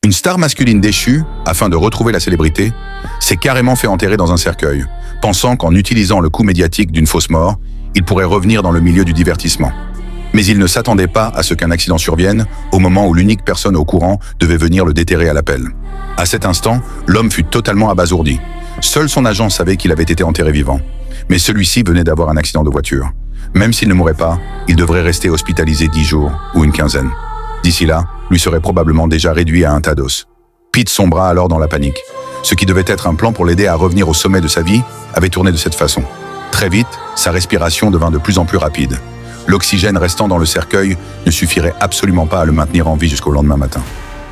Une star masculine déchue, afin de retrouver la célébrité, s'est carrément fait enterrer dans un cercueil, pensant qu'en utilisant le coup médiatique d'une fausse mort, il pourrait revenir dans le milieu du divertissement. Mais il ne s'attendait pas à ce qu'un accident survienne au moment où l'unique personne au courant devait venir le déterrer à l'appel. À cet instant, l'homme fut totalement abasourdi. Seul son agent savait qu'il avait été enterré vivant. Mais celui-ci venait d'avoir un accident de voiture. Même s'il ne mourrait pas, il devrait rester hospitalisé 10 jours ou une quinzaine. D'ici là, lui serait probablement déjà réduit à un tas d'os. Pete sombra alors dans la panique. Ce qui devait être un plan pour l'aider à revenir au sommet de sa vie avait tourné de cette façon. Très vite, sa respiration devint de plus en plus rapide. L'oxygène restant dans le cercueil ne suffirait absolument pas à le maintenir en vie jusqu'au lendemain matin.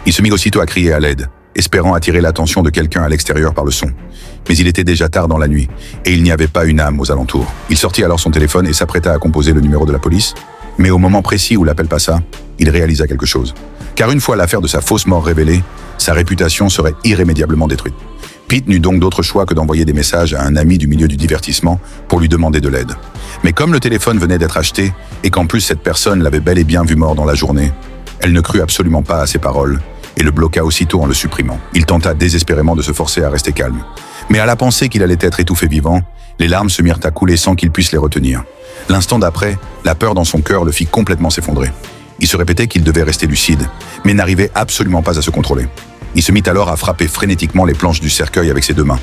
Il se mit aussitôt à crier à l'aide, espérant attirer l'attention de quelqu'un à l'extérieur par le son. Mais il était déjà tard dans la nuit, et il n'y avait pas une âme aux alentours. Il sortit alors son téléphone et s'apprêta à composer le numéro de la police, mais au moment précis où l'appel passa, il réalisa quelque chose. Car une fois l'affaire de sa fausse mort révélée, sa réputation serait irrémédiablement détruite. Pete n'eut donc d'autre choix que d'envoyer des messages à un ami du milieu du divertissement pour lui demander de l'aide. Mais comme le téléphone venait d'être acheté, et qu'en plus cette personne l'avait bel et bien vu mort dans la journée, elle ne crut absolument pas à ses paroles, et le bloqua aussitôt en le supprimant. Il tenta désespérément de se forcer à rester calme. Mais à la pensée qu'il allait être étouffé vivant, les larmes se mirent à couler sans qu'il puisse les retenir. L'instant d'après, la peur dans son cœur le fit complètement s'effondrer. Il se répétait qu'il devait rester lucide, mais n'arrivait absolument pas à se contrôler. Il se mit alors à frapper frénétiquement les planches du cercueil avec ses deux mains.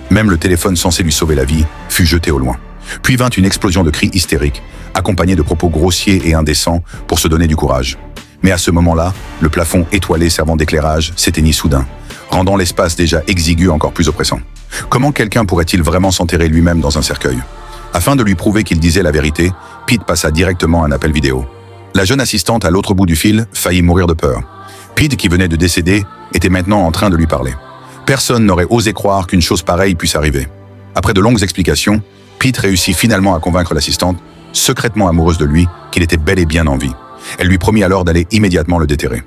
Même le téléphone censé lui sauver la vie fut jeté au loin. Puis vint une explosion de cris hystériques, accompagnée de propos grossiers et indécents pour se donner du courage. Mais à ce moment-là, le plafond étoilé servant d'éclairage s'éteignit soudain, rendant l'espace déjà exigu encore plus oppressant. Comment quelqu'un pourrait-il vraiment s'enterrer lui-même dans un cercueil? Afin de lui prouver qu'il disait la vérité, Pete passa directement un appel vidéo. La jeune assistante à l'autre bout du fil faillit mourir de peur. Pete, qui venait de décéder, était maintenant en train de lui parler. Personne n'aurait osé croire qu'une chose pareille puisse arriver. Après de longues explications, Pete réussit finalement à convaincre l'assistante, secrètement amoureuse de lui, qu'il était bel et bien en vie. Elle lui promit alors d'aller immédiatement le déterrer.